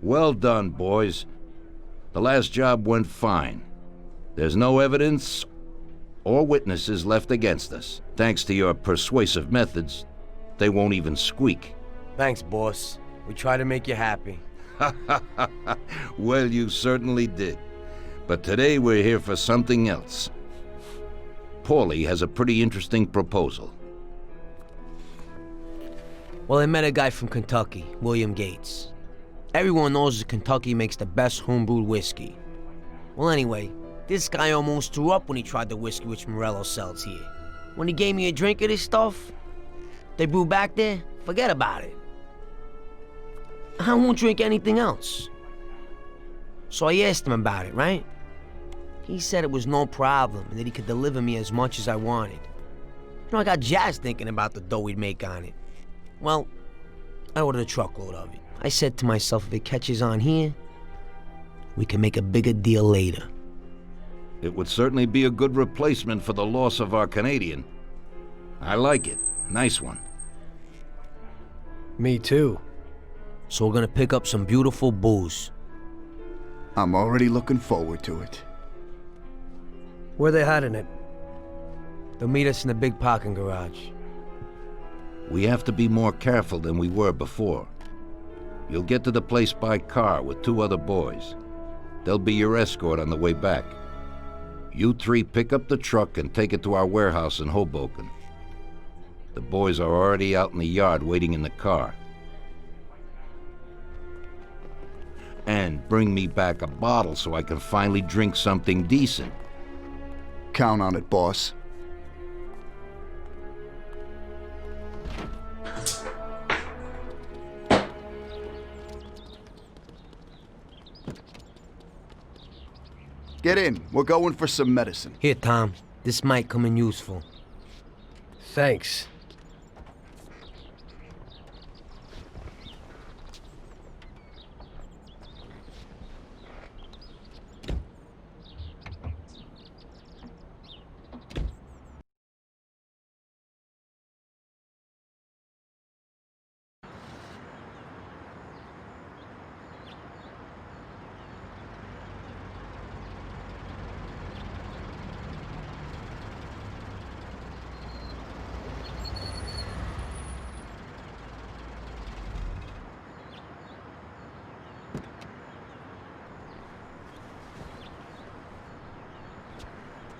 Well done, boys. The last job went fine. There's no evidence or witnesses left against us. Thanks to your persuasive methods, they won't even squeak. Thanks, boss. We try to make you happy. Well, you certainly did. But today we're here for something else. Paulie has a pretty interesting proposal. Well, I met a guy from Kentucky, William Gates. Everyone knows that Kentucky makes the best homebrewed whiskey. Well, anyway, this guy almost threw up when he tried the whiskey which Morello sells here. When he gave me a drink of this stuff, they brew back there, forget about it. I won't drink anything else. So I asked him about it, right? He said it was no problem and that he could deliver me as much as I wanted. You know, I got jazzed thinking about the dough we'd make on it. Well, I ordered a truckload of it. I said to myself, if it catches on here, we can make a bigger deal later. It would certainly be a good replacement for the loss of our Canadian. I like it. Nice one. Me too. So we're gonna pick up some beautiful booze. I'm already looking forward to it. Where they hiding it? They'll meet us in the big parking garage. We have to be more careful than we were before. You'll get to the place by car with 2 other boys. They'll be your escort on the way back. You 3 pick up the truck and take it to our warehouse in Hoboken. The boys are already out in the yard waiting in the car. And bring me back a bottle so I can finally drink something decent. Count on it, boss. Get in. We're going for some medicine. Here, Tom. This might come in useful. Thanks.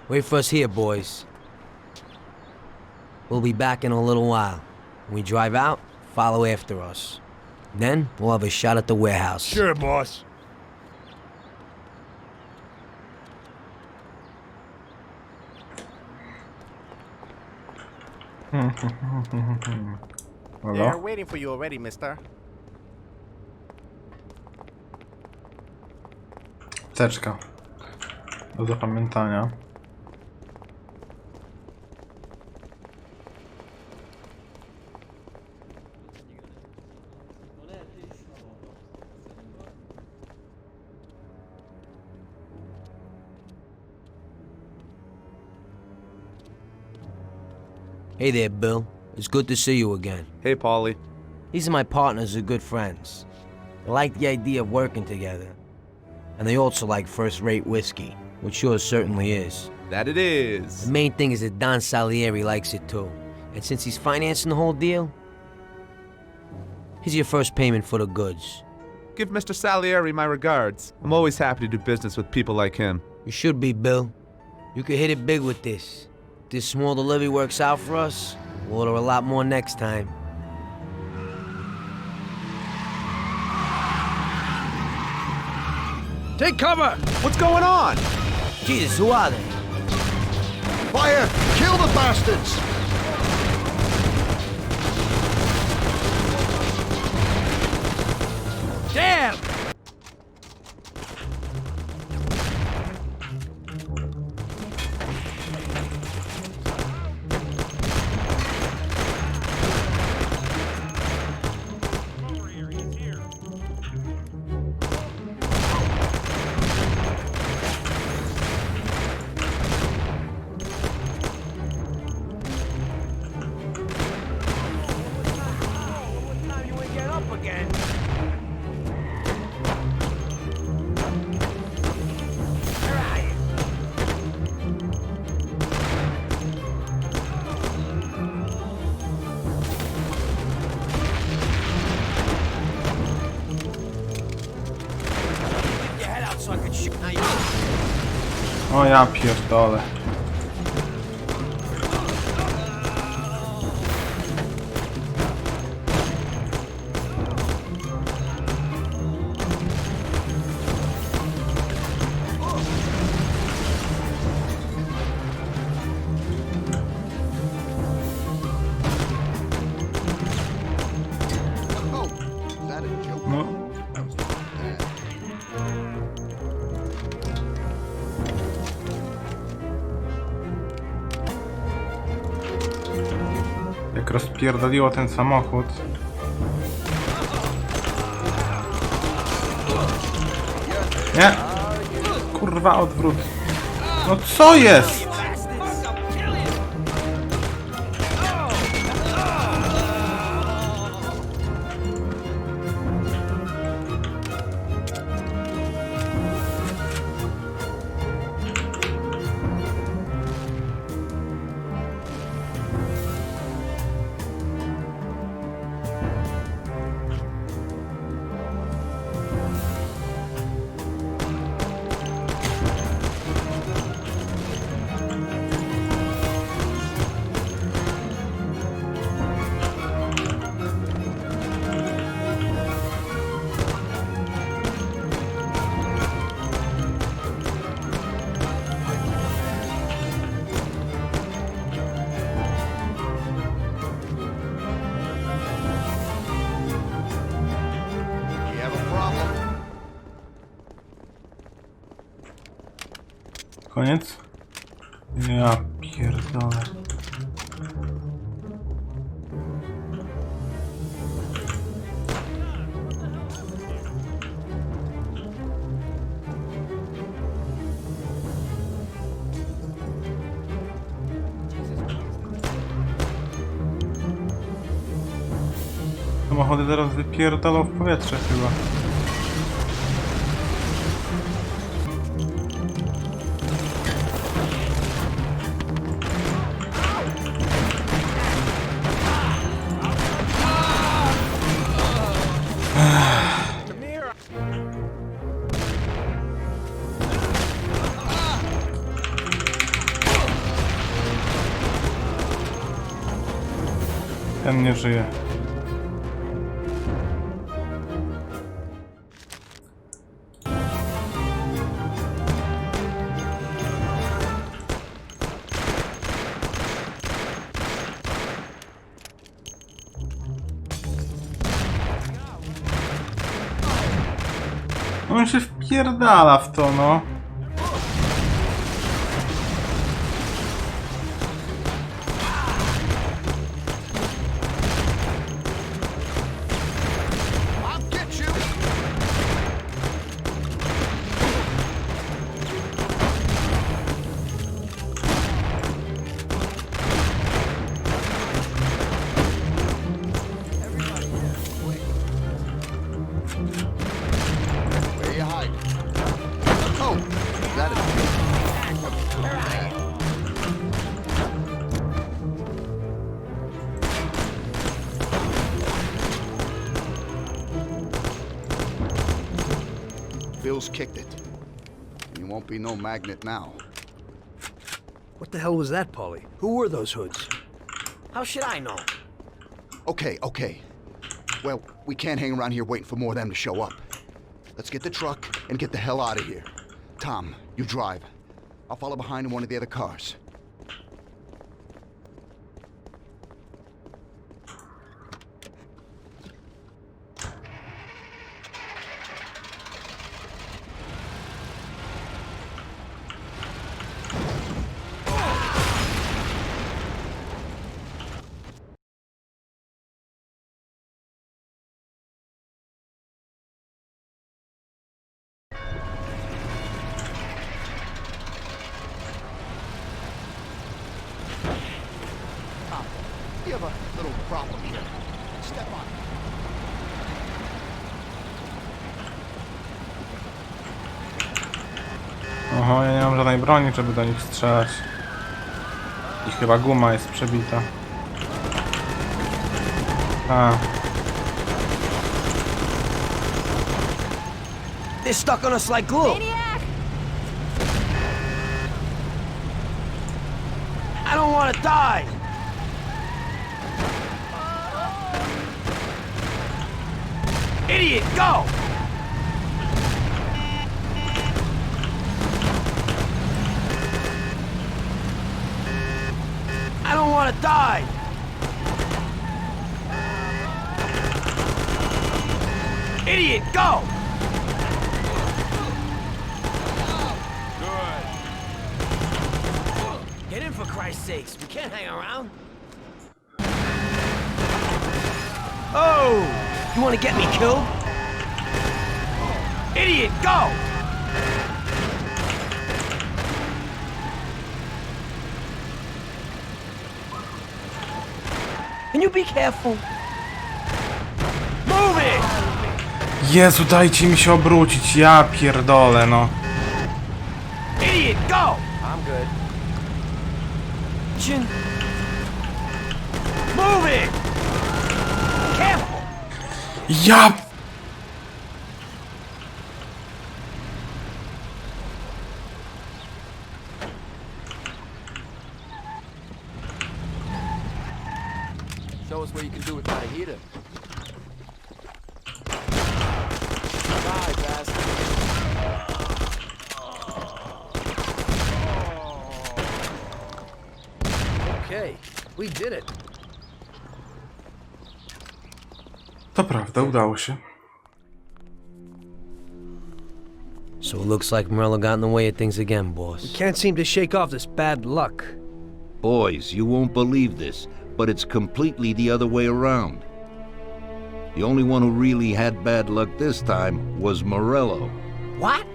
Wait for us here, boys. We'll be back in a little while. When we drive out, follow after us. Then, we'll have a shot at the warehouse. Sure, boss. They're waiting for you already, mister. Teczka. Do zapamiętania. Hey there, Bill. It's good to see you again. Hey, Paulie. These are my partners who are good friends. They like the idea of working together. And they also like first-rate whiskey, which yours certainly is. That it is. The main thing is that Don Salieri likes it too. And since he's financing the whole deal, here's your first payment for the goods. Give Mr. Salieri my regards. I'm always happy to do business with people like him. You should be, Bill. You could hit it big with this. If this small delivery works out for us, we'll order a lot more next time. Take cover! What's going on? Jesus, who are they? Fire! Kill the bastards! Damn! O ja pierdolę. Oh, is that a joke? No. Jak rozpierdoliło ten samochód. Nie! Kurwa, odwrót. No co jest? We have a problem. Koniec? Ja pierdolę. Samochody zaraz wypierdolą w powietrze chyba. Ten nie żyje. On się wpierdala w to, no. I'll get you. Where you hiding? Oh, is that a Bill's kicked it. You won't be no magnet now. What the hell was that, Paulie? Who were those hoods? How should I know? Okay, okay. Well, we can't hang around here waiting for more of them to show up. Let's get the truck and get the hell out of here. Tom, you drive. I'll follow behind in one of the other cars. We have a little problem here. Step on it. Oho, ja nie mam żadnej broni, żeby do nich strzelać. I chyba guma jest przebita. A, They're stuck on us like glue. want to die! Idiot, go! I don't want to die! Idiot, go! Get in for Christ's sakes, we can't hang around. Oh! You want to get me killed? Idiot, go! Can you be careful? Move it! Jezu, dajcie mi się obrócić, ja pierdolę, no. Idiot, go! I'm good. Chin. Move it! Careful! Ja... Show us what you can do without a heater. Die, bastard. Okay, we did it. To prawda, udało się. So it looks like Morello got in the way of things again, boss. Can't seem to shake off this bad luck. Boys, you won't believe this, but it's completely the other way around. The only one who really had bad luck this time was Morello. What?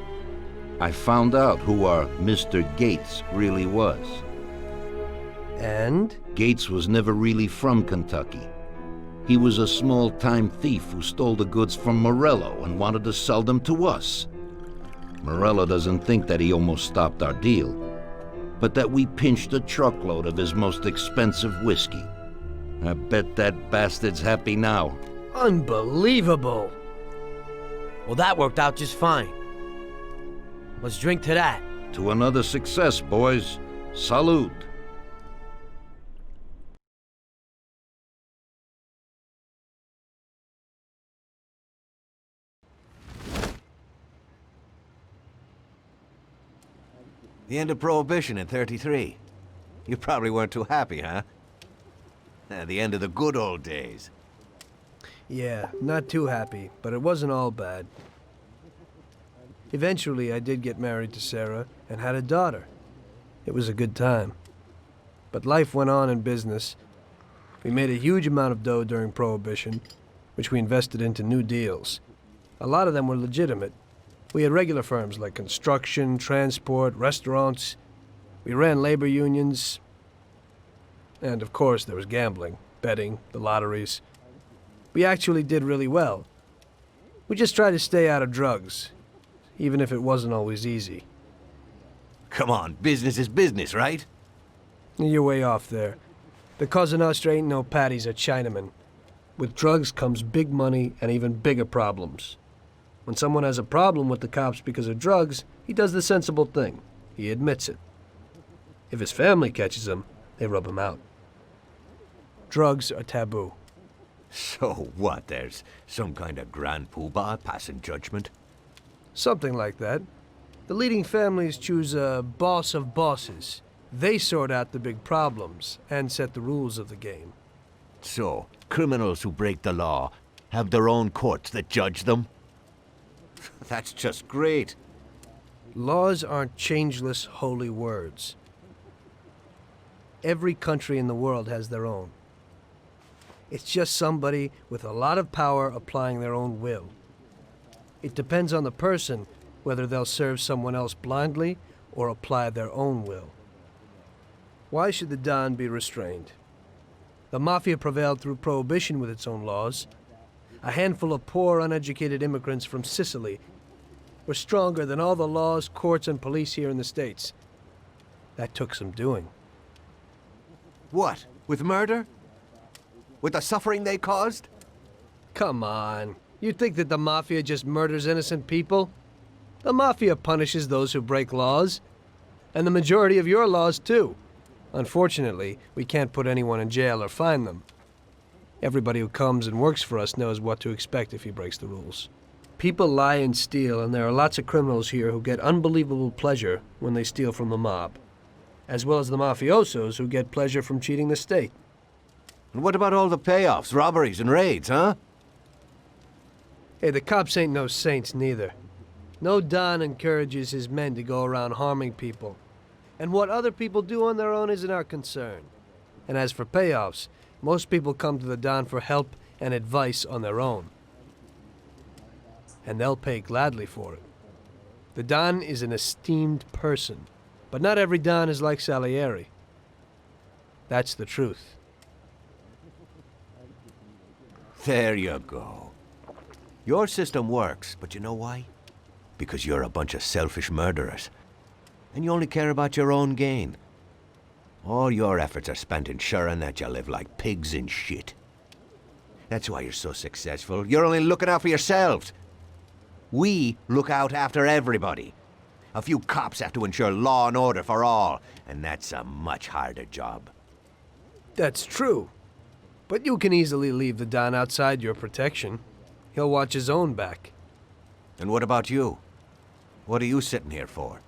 I found out who our Mr. Gates really was. And? Gates was never really from Kentucky. He was a small-time thief who stole the goods from Morello and wanted to sell them to us. Morello doesn't think that he almost stopped our deal, but that we pinched a truckload of his most expensive whiskey. I bet that bastard's happy now. Unbelievable! Well, that worked out just fine. Let's drink to that. To another success, boys. Salute. The end of Prohibition in '33. You probably weren't too happy, huh? The end of the good old days. Yeah, not too happy, but it wasn't all bad. Eventually, I did get married to Sarah and had a daughter. It was a good time. But life went on in business. We made a huge amount of dough during Prohibition, which we invested into new deals. A lot of them were legitimate. We had regular firms like construction, transport, restaurants. We ran labor unions. And of course, there was gambling, betting, the lotteries. We actually did really well. We just tried to stay out of drugs, even if it wasn't always easy. Come on, business is business, right? You're way off there. The Cosa Nostra ain't no patties or Chinamen. With drugs comes big money and even bigger problems. When someone has a problem with the cops because of drugs, he does the sensible thing. He admits it. If his family catches him, they rub him out. Drugs are taboo. So what, there's some kind of grand poobah passing judgment? Something like that. The leading families choose a boss of bosses. They sort out the big problems and set the rules of the game. So, criminals who break the law have their own courts that judge them? That's just great. Laws aren't changeless holy words. Every country in the world has their own. It's just somebody with a lot of power applying their own will. It depends on the person whether they'll serve someone else blindly or apply their own will. Why should the Don be restrained? The Mafia prevailed through Prohibition with its own laws. A handful of poor, uneducated immigrants from Sicily were stronger than all the laws, courts, and police here in the States. That took some doing. What, with murder? With the suffering they caused? Come on. You think that the Mafia just murders innocent people? The Mafia punishes those who break laws. And the majority of your laws, too. Unfortunately, we can't put anyone in jail or fine them. Everybody who comes and works for us knows what to expect if he breaks the rules. People lie and steal, and there are lots of criminals here who get unbelievable pleasure when they steal from the mob, as well as the mafiosos who get pleasure from cheating the state. And what about all the payoffs, robberies, and raids, huh? Hey, the cops ain't no saints neither. No Don encourages his men to go around harming people. And what other people do on their own isn't our concern. And as for payoffs, most people come to the Don for help and advice on their own. And they'll pay gladly for it. The Don is an esteemed person, but not every Don is like Salieri. That's the truth. There you go. Your system works, but you know why? Because you're a bunch of selfish murderers. And you only care about your own gain. All your efforts are spent ensuring that you live like pigs in shit. That's why you're so successful. You're only looking out for yourselves. We look out after everybody. A few cops have to ensure law and order for all, and that's a much harder job. That's true. But you can easily leave the Don outside your protection. He'll watch his own back. And what about you? What are you sitting here for?